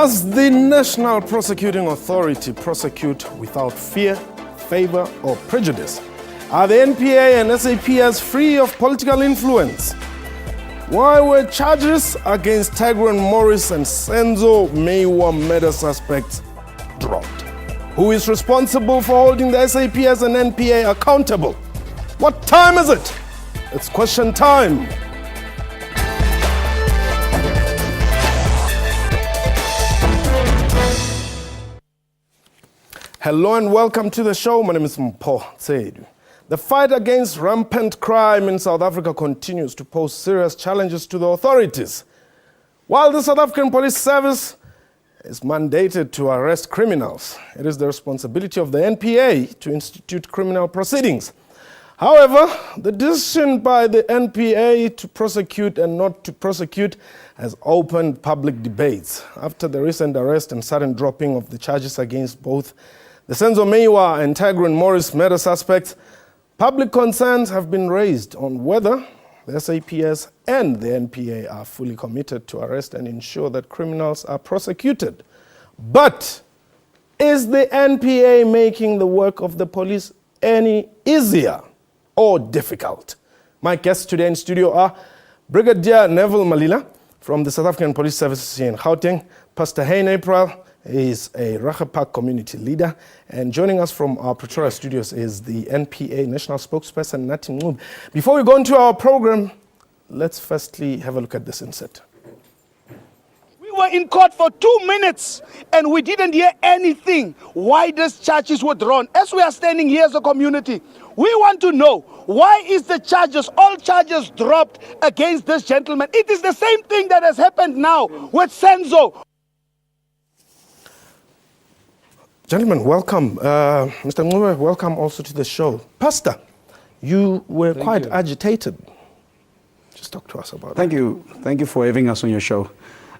Does the National Prosecuting Authority prosecute without fear, favor, or prejudice? Are the NPA and SAPS free of political influence? Why were charges against Tigran Morris and Senzo Meiwa murder suspects dropped? Who is responsible for holding the SAPS and NPA accountable? What time is it? It's question time. Hello and welcome to the show. My name is Mpho Tsedu. The fight against rampant crime in South Africa continues to pose serious challenges to the authorities. While the South African Police Service is mandated to arrest criminals, it is the responsibility of the NPA to institute criminal proceedings. However, the decision by the NPA to prosecute and not to prosecute has opened public debates. After the recent arrest and sudden dropping of the charges against both the Senzo Meiwa and Tigran Morris murder suspects, public concerns have been raised on whether the SAPS and the NPA are fully committed to arrest and ensure that criminals are prosecuted. But is the NPA making the work of the police any easier or difficult? My guests today in studio are Brigadier Neville Malila from the South African Police Service in Gauteng, Pastor Hein April is a Park community leader, and joining us from our Pretoria studios is the NPA National Spokesperson, Nathi Ncube. Before we go into our program, let's firstly have a look at this insert. We were in court for 2 minutes and we didn't hear anything why these charges were drawn. As we are standing here as a community, we want to know why is the charges, all charges dropped against this gentleman. It is the same thing that has happened now with Senzo. Gentlemen, welcome. Mr. Ncube, welcome also to the show. Pastor, you were quite agitated. Just talk to us about Thank you. Thank you for having us on your show.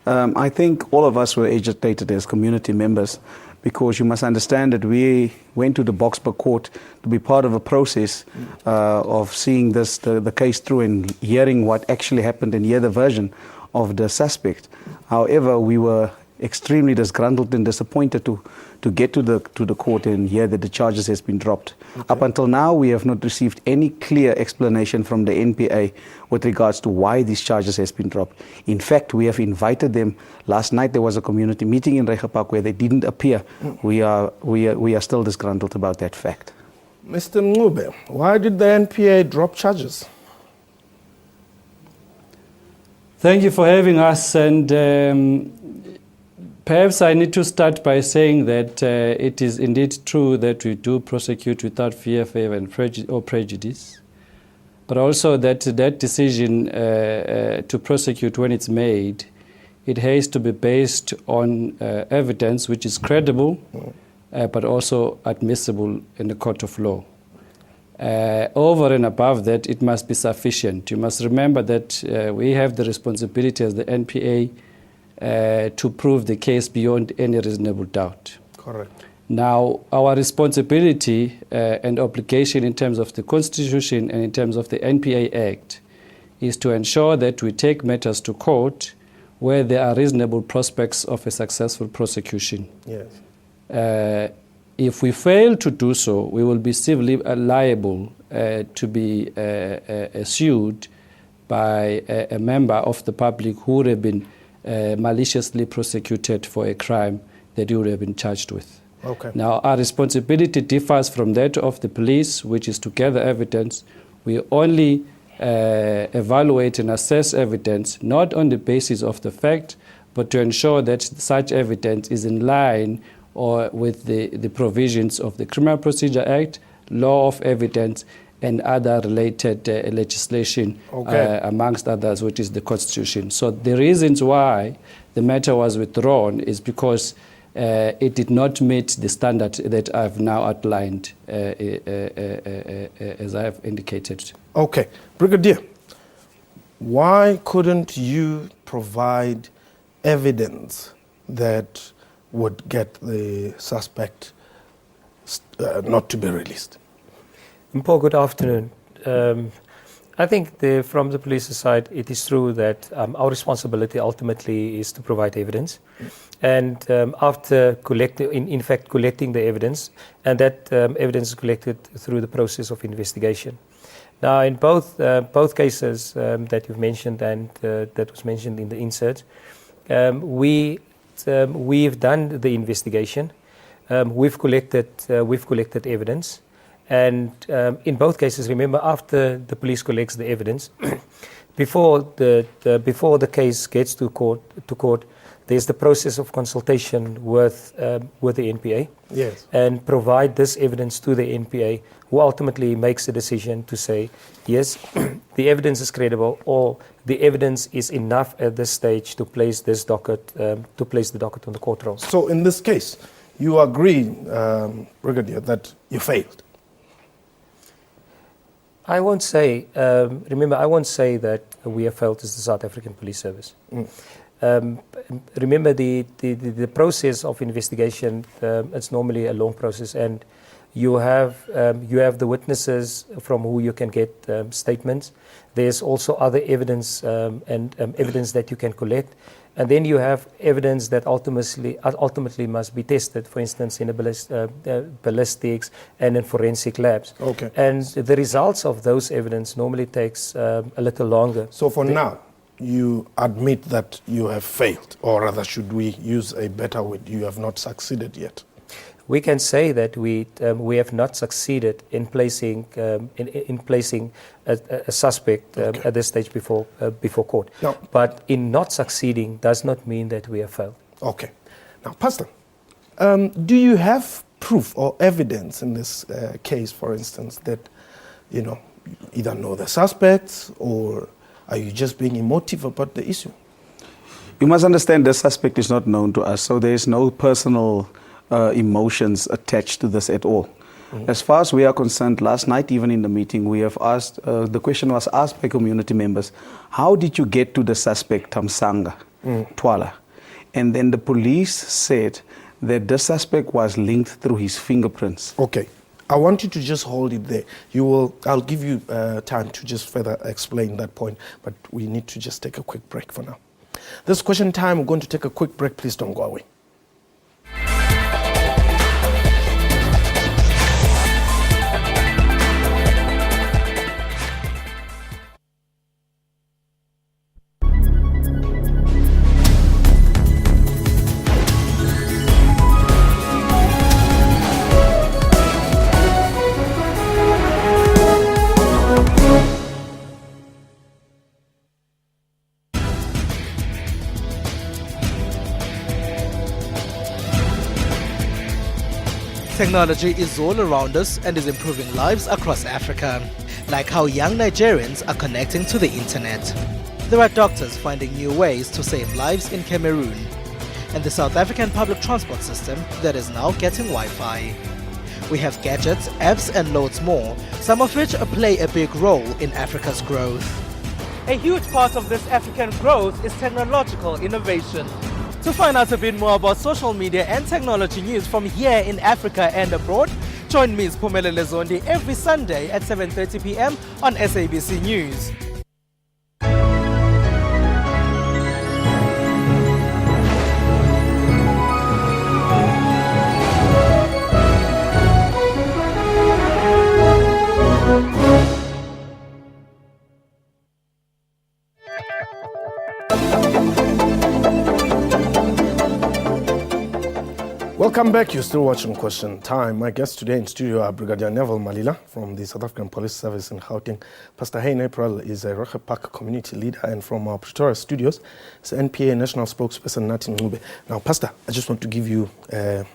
I think all of us were agitated as community members because you must understand that we went to the Boksburg court to be part of a process of seeing the case through and hearing what actually happened and hear the version of the suspect. However, we were extremely disgruntled and disappointed to get to the court and hear that the charges has been dropped. Okay. Up until now, we have not received any clear explanation from the NPA with regards to why these charges has been dropped. In fact, we have invited them. Last night there was a community meeting in Park where they didn't appear. We are still disgruntled about that fact. Mr. Ncube, why did the NPA drop charges? Thank you for having us, and perhaps I need to start by saying that it is indeed true that we do prosecute without fear, favor, and prejudice, but also that decision to prosecute, when it's made, it has to be based on evidence which is credible, but also admissible in the court of law. Over and above that, it must be sufficient. You must remember that we have the responsibility as the NPA to prove the case beyond any reasonable doubt. Correct. Now, our responsibility and obligation in terms of the Constitution and in terms of the NPA Act is to ensure that we take matters to court where there are reasonable prospects of a successful prosecution. Yes. If we fail to do so, we will be civilly liable to be sued by a member of the public who would have been maliciously prosecuted for a crime that you would have been charged with. Okay. Now, our responsibility differs from that of the police, which is to gather evidence. We only evaluate and assess evidence, not on the basis of the fact, but to ensure that such evidence is in line or with the provisions of the Criminal Procedure Act, law of evidence, and other related legislation, amongst others, which is the Constitution. So the reasons why the matter was withdrawn is because it did not meet the standard that I've now outlined, as I have indicated. Okay. Brigadier, why couldn't you provide evidence that would get the suspect not to be released? Mpho, good afternoon. I think from the police side, it is true that our responsibility ultimately is to provide evidence. And after collecting the evidence, and that evidence is collected through the process of investigation. Now, in both cases that you've mentioned and that was mentioned in the insert, we've done the investigation. We've collected evidence, and in both cases, remember, after the police collects the evidence, before the case gets to court, there's the process of consultation with the NPA, Yes. and provide this evidence to the NPA, who ultimately makes a decision to say, yes, the evidence is credible, or the evidence is enough at this stage to place the docket on the court roll. So in this case, you agree, Brigadier, that you failed? I won't say, remember, I won't say that we have failed as the South African Police Service. Remember, the process of investigation, it's normally a long process, and you have the witnesses from who you can get statements. There's also other evidence and evidence that you can collect. And then you have evidence that ultimately must be tested, for instance, in ballistics and in forensic labs. Okay. And the results of those evidence normally takes a little longer. So for now, you admit that you have failed, or rather, should we use a better word, you have not succeeded yet? We can say that we have not succeeded in placing a suspect at this stage before court. No. But in not succeeding does not mean that we have failed. Okay. Now, Pastor, do you have proof or evidence in this case, for instance, that you either know the suspects, or are you just being emotive about the issue? You must understand the suspect is not known to us, so there is no personal emotions attached to this at all. As far as we are concerned, last night, even in the meeting, we have asked, the question was asked by community members, how did you get to the suspect, Tamsanga, Twala? And then the police said that the suspect was linked through his fingerprints. Okay. I want you to just hold it there. I'll give you time to just further explain that point, but we need to just take a quick break for now. This question time, we're going to take a quick break. Please don't go away. Technology is all around us and is improving lives across Africa, like how young Nigerians are connecting to the internet. There are doctors finding new ways to save lives in Cameroon, and the South African public transport system that is now getting Wi-Fi. We have gadgets, apps and loads more, some of which play a big role in Africa's growth. A huge part of this African growth is technological innovation. To find out a bit more about social media and technology news from here in Africa and abroad, join me, Siphumelele Zondi, every Sunday at 7:30 p.m. on SABC News. Welcome back. You're still watching Question Time. My guests today in studio are Brigadier Neville Malila from the South African Police Service in Gauteng. Pastor Hein April is a Roche Park community leader, and from our Pretoria studios, it's NPA National Spokesperson Nathi Ncube. Now, Pastor, I just want to give you a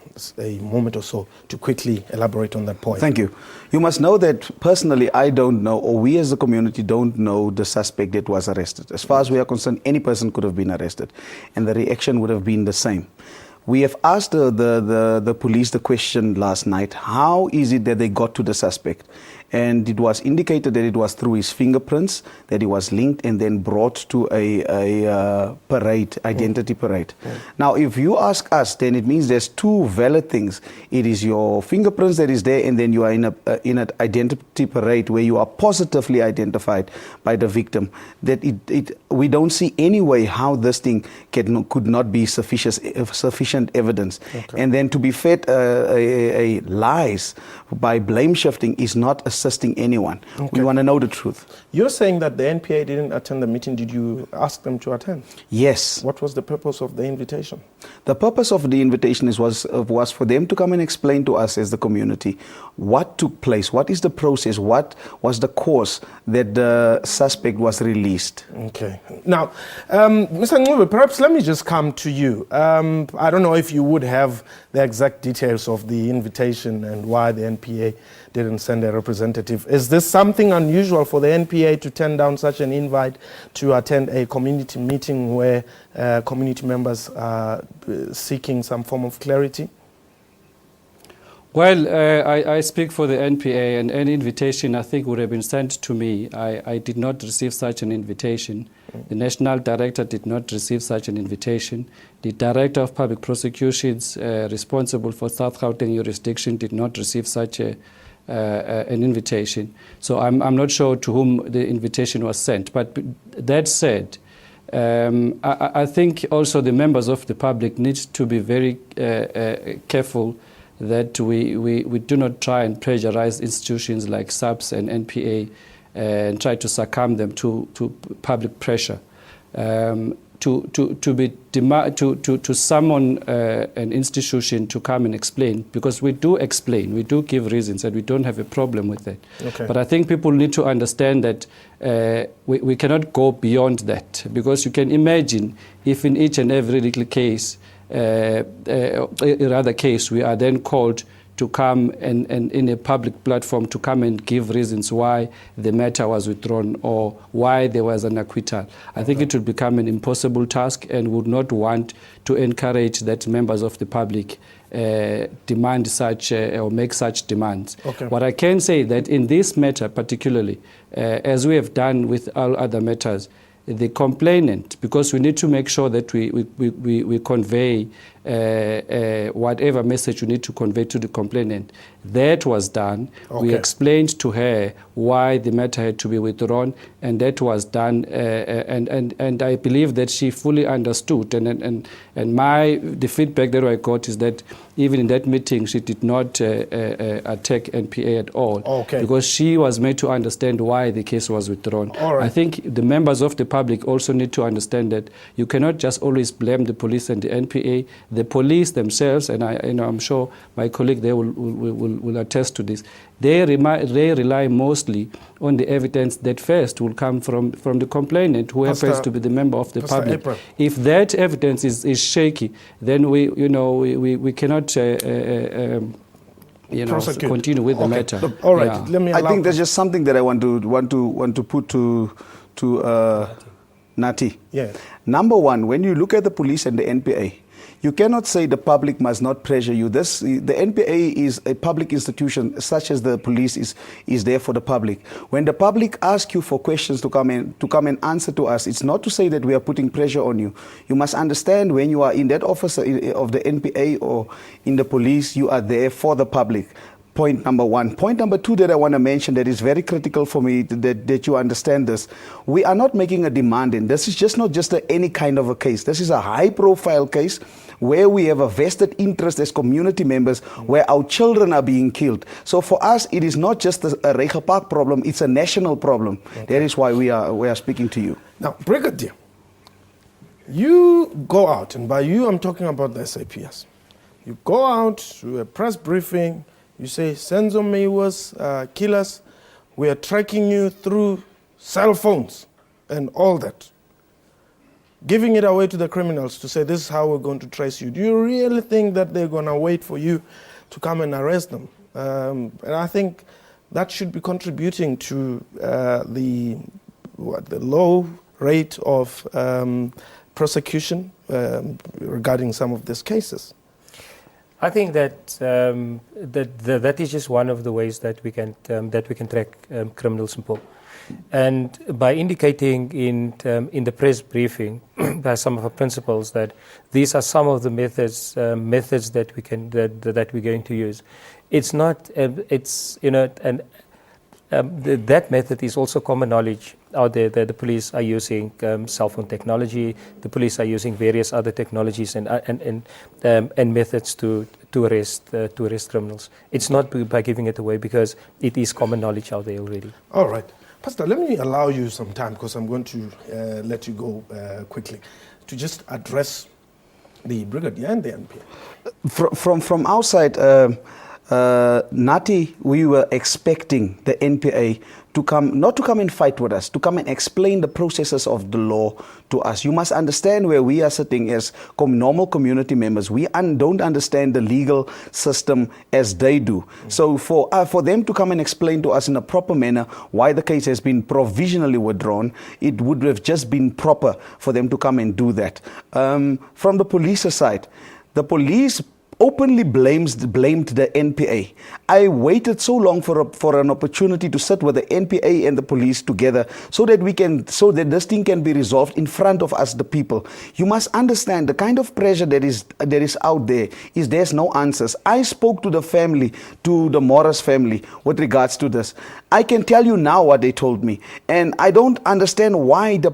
moment or so to quickly elaborate on that point. Thank you. You must know that personally, I don't know, or we as a community don't know the suspect that was arrested. As far as we are concerned, any person could have been arrested, and the reaction would have been the same. We have asked the police the question last night, how is it that they got to the suspect? and it was indicated that it was through his fingerprints that he was linked and then brought to a parade, identity parade. Now, if you ask us, then it means there's two valid things. It is your fingerprints that is there, and then you are in an identity parade where you are positively identified by the victim. That we don't see any way how this thing could not be sufficient evidence. And then to be fed lies by blame shifting is not assisting anyone. We want to know the truth. You're saying that the NPA didn't attend the meeting. Did you ask them to attend? Yes. What was the purpose of the invitation? The purpose of the invitation was for them to come and explain to us as the community what took place, what is the process, what was the cause that the suspect was released. Okay. Now, Mr. Ncube, perhaps let me just come to you. I don't know if you would have the exact details of the invitation and why the NPA didn't send a representative. Is this something unusual for the NPA to turn down such an invite to attend a community meeting where community members are seeking some form of clarity? Well, I speak for the NPA, and any invitation I think would have been sent to me. I did not receive such an invitation. The National Director did not receive such an invitation. The Director of Public Prosecutions responsible for South Gauteng jurisdiction did not receive such an invitation. So I'm not sure to whom the invitation was sent. But that said, I think also the members of the public need to be very careful that we do not try and pressurize institutions like SABC and NPA and try to succumb them to public pressure. To summon an institution to come and explain, because we do explain, we do give reasons, and we don't have a problem with it. But I think people need to understand that we cannot go beyond that, because you can imagine if in each and every little case, rather case, we are then called to come and in a public platform to come and give reasons why the matter was withdrawn or why there was an acquittal. I think it would become an impossible task, and would not want to encourage that members of the public demand such or make such demands. What I can say that in this matter particularly, as we have done with all other matters, the complainant, because we need to make sure that we convey whatever message we need to convey to the complainant. That was done. We explained to her why the matter had to be withdrawn, and that was done. And I believe that she fully understood. And the feedback that I got is that even in that meeting, she did not attack NPA at all, because she was made to understand why the case was withdrawn. I think the members of the public also need to understand that you cannot just always blame the police and the NPA. The police themselves, and I'm sure my colleague there will attest to this, they rely mostly on the evidence that first will come from the complainant, who happens to be the member of the public. If that evidence is shaky, then we cannot continue with the matter. Look, all right, let me. I think there's just something that I want to put to Nati. Number one, when you look at the police and the NPA, you cannot say the public must not pressure you. The NPA is a public institution, such as the police is there for the public. When the public asks you for questions to come and answer to us, it's not to say that we are putting pressure on you. You must understand, when you are in that office of the NPA or in the police, you are there for the public. Point number one. Point number two that I want to mention that is very critical for me, that you understand this. We are not making a demand in. This is just not just any kind of a case. This is a high-profile case where we have a vested interest as community members, where our children are being killed. So for us, it is not just a Rega Park problem, it's a national problem. That is why we are speaking to you. Now, Brigadier, you go out, and by you I'm talking about the SAPS. You go out to a press briefing, you say, Senzo Mewa's killers, we are tracking you through cell phones and all that. Giving it away to the criminals to say, this is how we're going to trace you. Do you really think that they're going to wait for you to come and arrest them? And I think that should be contributing to the low rate of prosecution regarding some of these cases. I think that that is just one of the ways that we can track criminals in Paul. And by indicating in the press briefing by some of our principals that these are some of the methods that we're going to use, it's not that method is also common knowledge out there that the police are using cell phone technology, the police are using various other technologies and methods to arrest criminals. It's not by giving it away because it is common knowledge out there already. All right. Pastor, let me allow you some time because I'm going to let you go quickly to just address the brigadier and the NPA. From outside, Nati, we were expecting the NPA to come, not to come and fight with us, to come and explain the processes of the law to us. You must understand where we are sitting as normal community members. We don't understand the legal system as they do. So for them to come and explain to us in a proper manner why the case has been provisionally withdrawn, it would have just been proper for them to come and do that. From the police side, the police openly blamed the NPA. I waited so long for an opportunity to sit with the NPA and the police together so that this thing can be resolved in front of us, the people. You must understand the kind of pressure that is out there is there's no answers. I spoke to the family, to the Morris family with regards to this. I can tell you now what they told me, and I don't understand why the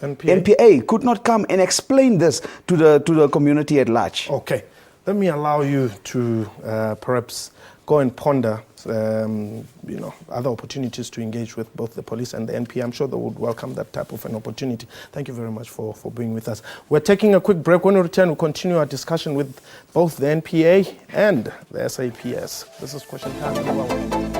NPA could not come and explain this to the community at large. Okay, let me allow you to perhaps go and ponder other opportunities to engage with both the police and the NPA. I'm sure they would welcome that type of an opportunity. Thank you very much for being with us. We're taking a quick break. When we return, we'll continue our discussion with both the NPA and the SAPS. This is Question Time. You're welcome.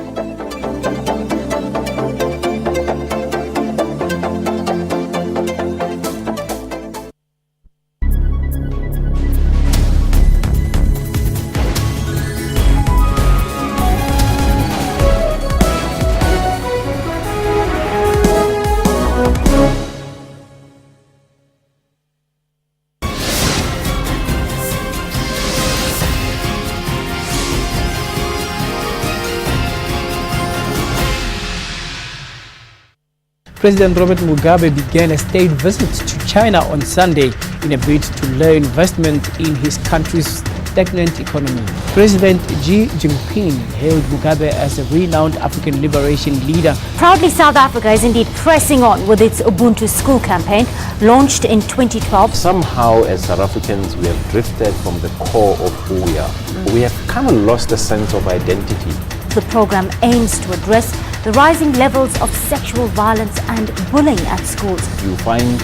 President Robert Mugabe began a state visit to China on Sunday in a bid to lure investment in his country's stagnant economy. President Xi Jinping hailed Mugabe as a renowned African liberation leader. Proudly, South Africa is indeed pressing on with its Ubuntu School campaign, launched in 2012. Somehow, as South Africans, we have drifted from the core of who we are. We have kind of lost a sense of identity. The program aims to address the rising levels of sexual violence and bullying at schools. You find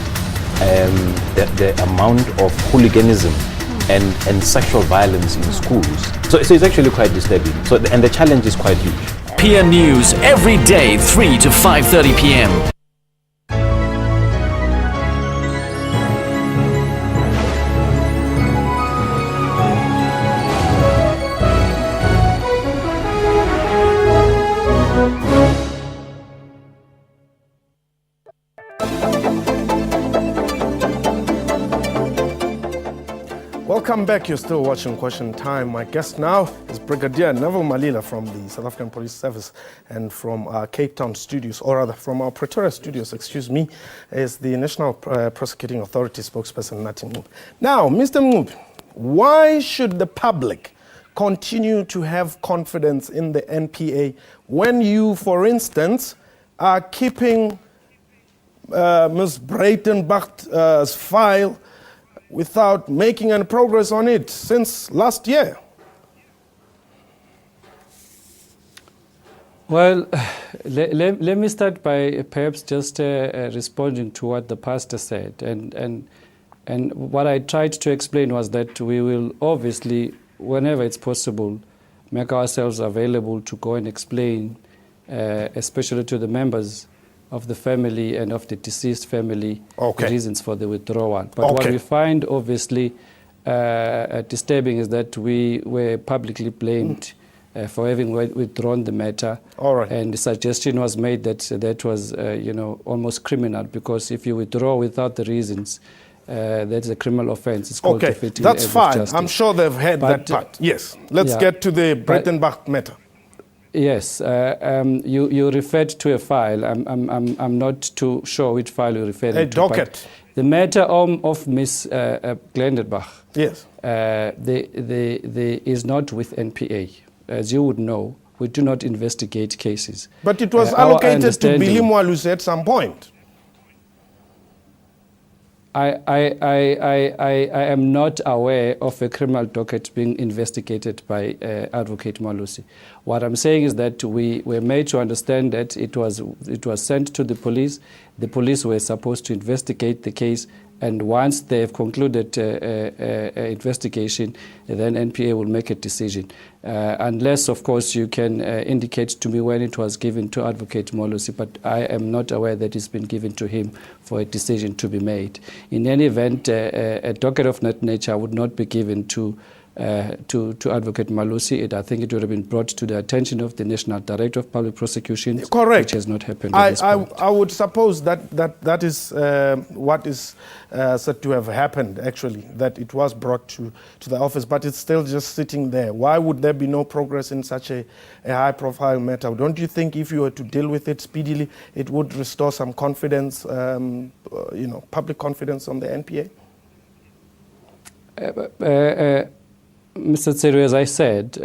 the amount of hooliganism and sexual violence in schools. So it's actually quite disturbing. And the challenge is quite huge. PM News every day, 3 to 5:30 p.m. Welcome back. You're still watching Question Time. My guest now is Brigadier Neville Malila from the South African Police Service, and from our Cape Town studios, or rather from our Pretoria studios, is the National Prosecuting Authority spokesperson, Nati Mngub. Now, Mr. Mngub, why should the public continue to have confidence in the NPA when you, for instance, are keeping Ms. Breitenbach's file without making any progress on it since last year? Well, let me start by perhaps just responding to what the pastor said. And what I tried to explain was that we will obviously, whenever it's possible, make ourselves available to go and explain, especially to the members of the family and of the deceased family, the reasons for the withdrawal. But what we find obviously disturbing is that we were publicly blamed for having withdrawn the matter. And the suggestion was made that that was almost criminal, because if you withdraw without the reasons, That's a criminal offence. It's called Okay, defeating that's the end of fine. justice. I'm sure they've heard But, that part. Yes, let's yeah, get to the Breitenbach matter. Yes, you referred to a file. I'm not too sure which file you referred to. A docket. The matter of Ms. Glendenbach, Yes. is not with NPA. As you would know, we do not investigate cases. But it was Our allocated to understanding- Billy Mwalusi at some point. I am not aware of a criminal docket being investigated by Advocate Mwalusi. What I'm saying is that we were made to understand that it was sent to the police. The police were supposed to investigate the case, and once they have concluded investigation, then NPA will make a decision. Unless, of course, you can indicate to me when it was given to Advocate Mwalusi, but I am not aware that it's been given to him for a decision to be made. In any event, a docket of that nature would not be given to Advocate Mwalusi. I think it would have been brought to the attention of the National Director of Public Prosecutions. Correct. Which has not happened at this point. I would suppose that is what is said to have happened, actually, that it was brought to the office, but it's still just sitting there. Why would there be no progress in such a high-profile matter? Don't you think if you were to deal with it speedily, it would restore some confidence, public confidence on the NPA? Mr. Tseru, as I said,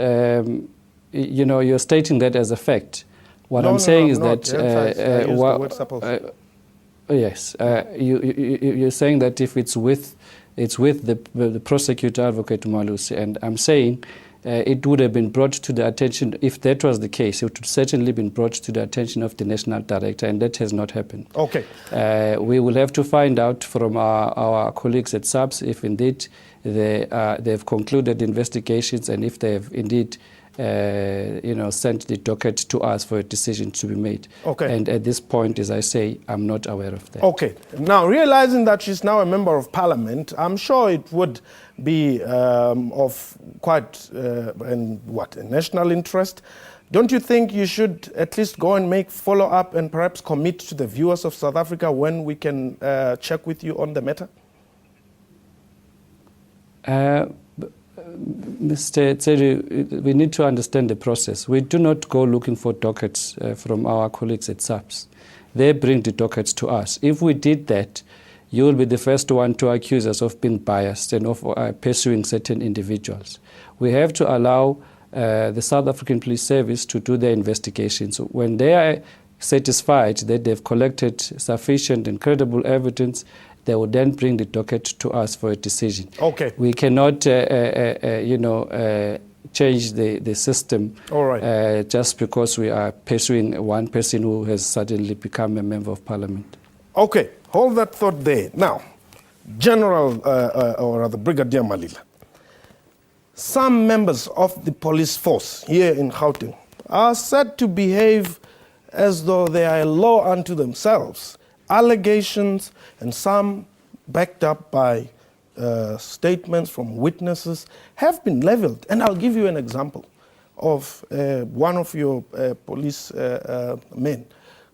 you're stating that as a fact. What I'm saying is that yes, you're saying that if it's with the prosecutor, Advocate Mwalusi, and I'm saying it would have been brought to the attention. If that was the case, it would have certainly been brought to the attention of the National Director, and that has not happened. Okay. We will have to find out from our colleagues at SABC if indeed they've concluded investigations, and if they have indeed sent the docket to us for a decision to be made. Okay. And at this point, as I say, I'm not aware of that. Okay. Now, realizing that she's now a member of Parliament, I'm sure it would be of quite a national interest. Don't you think you should at least go and make follow-up and perhaps commit to the viewers of South Africa when we can check with you on the matter? Mr. Tseru, we need to understand the process. We do not go looking for dockets from our colleagues at SABC. They bring the dockets to us. If we did that, you will be the first one to accuse us of being biased and of pursuing certain individuals. We have to allow the South African Police Service to do their investigations. When they are satisfied that they've collected sufficient and credible evidence, they will then bring the docket to us for a decision. Okay. We cannot, change the system. All right. Just because we are pursuing one person who has suddenly become a member of Parliament. Okay, hold that thought there. Now, General, or rather Brigadier Malila, some members of the police force here in Gauteng are said to behave as though they are a law unto themselves. Allegations, and some backed up by statements from witnesses, have been leveled. And I'll give you an example of one of your police men.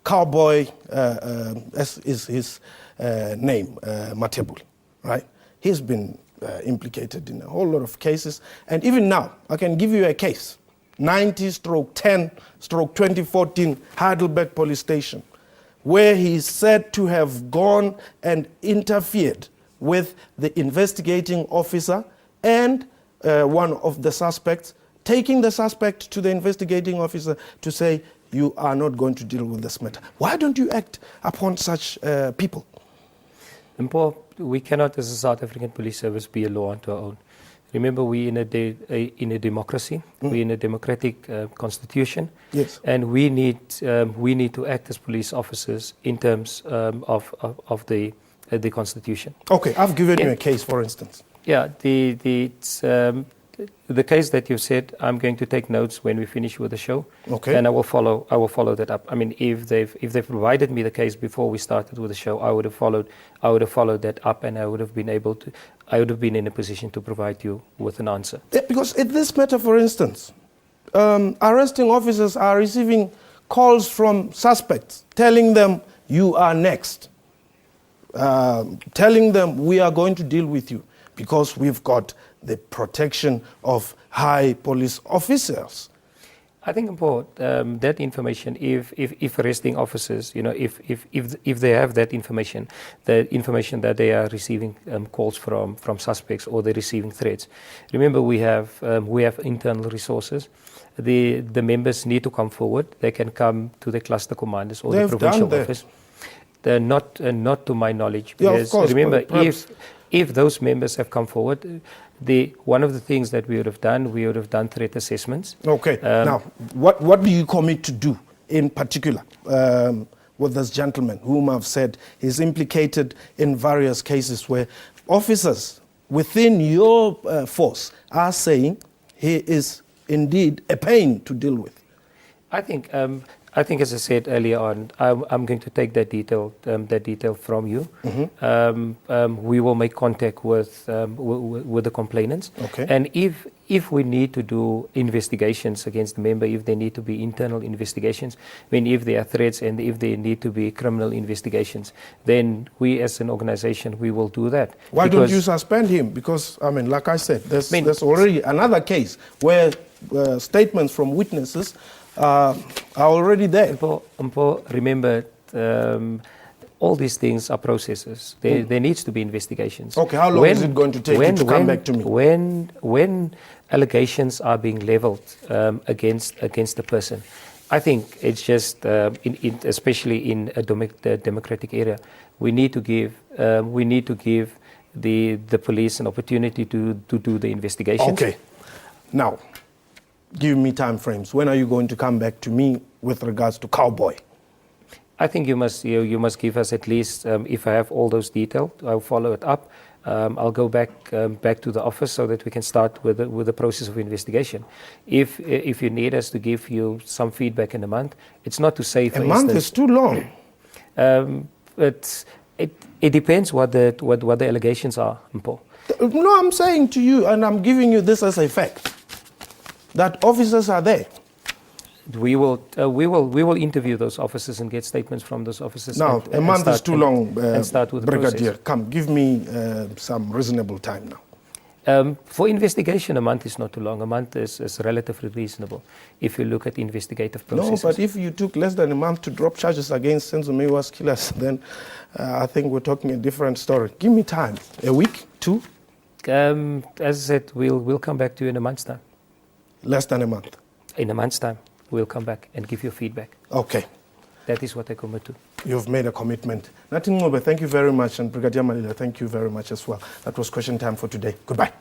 Cowboy is his name, Matebuli, right? He's been implicated in a whole lot of cases. And even now, I can give you a case, 90/10/2014 Heidelberg Police Station, where he is said to have gone and interfered with the investigating officer and one of the suspects, taking the suspect to the investigating officer to say, you are not going to deal with this matter. Why don't you act upon such people? Paul, we cannot, as a South African Police Service, be a law unto our own. Remember, we're in a democracy. We're in a democratic constitution. Yes. And we need to act as police officers in terms of the constitution. Okay, I've given you a case, for instance. Yeah, the case that you said, I'm going to take notes when we finish with the show. Okay. And I will follow that up. I mean, if they've provided me the case before we started with the show, I would have followed that up, and I would have been in a position to provide you with an answer. Yeah, because in this matter, for instance, arresting officers are receiving calls from suspects telling them you are next. telling them we are going to deal with you because we've got the protection of high police officers. I think important that information, if arresting officers, if they have that information, the information that they are receiving calls from suspects or they're receiving threats. Remember, we have internal resources. The members need to come forward. They can come to the cluster commanders or the provincial office. Not to my knowledge. Because of course, remember, if those members have come forward, one of the things that we would have done threat assessments. Okay. Now, what do you commit to do in particular with this gentleman whom I've said is implicated in various cases where officers within your force are saying he is indeed a pain to deal with? I think, as I said earlier on, I'm going to take that detail from you. Mm-hmm. We will make contact with the complainants. Okay. And if we need to do investigations against the member, if there need to be internal investigations, if there are threats and if there need to be criminal investigations, then we as an organization, we will do that. Why don't you suspend him? Because, like I said, there's already another case where statements from witnesses are already there. Remember, all these things are processes. There needs to be investigations. Okay, how long is it going to take you to come back to me? When allegations are being leveled against the person, I think it's just, especially in the democratic area, we need to give the police an opportunity to do the investigations. Okay. Now, give me time frames. When are you going to come back to me with regards to Cowboy? I think you must give us at least, if I have all those details, I'll follow it up. I'll go back to the office so that we can start with the process of investigation. If you need us to give you some feedback in a month, it's not to say, for instance, a month is too long. It depends what the allegations are, Mpo. No, I'm saying to you, and I'm giving you this as a fact, that officers are there. We will interview those officers and get statements from those officers. Now, a month is too long, and start with the Brigadier. process. Come, give me some reasonable time now. For investigation, a month is not too long. A month is relatively reasonable if you look at investigative processes. No, but if you took less than a month to drop charges against Senzo Mewa's killers, then I think we're talking a different story. Give me time. A week? 2? As I said, we'll come back to you in a month's time. Less than a month? In a month's time, we'll come back and give you feedback. Okay. That is what I commit to. You've made a commitment. Nathi Ngobe, thank you very much. And Brigadier Malila, thank you very much as well. That was question time for today. Goodbye.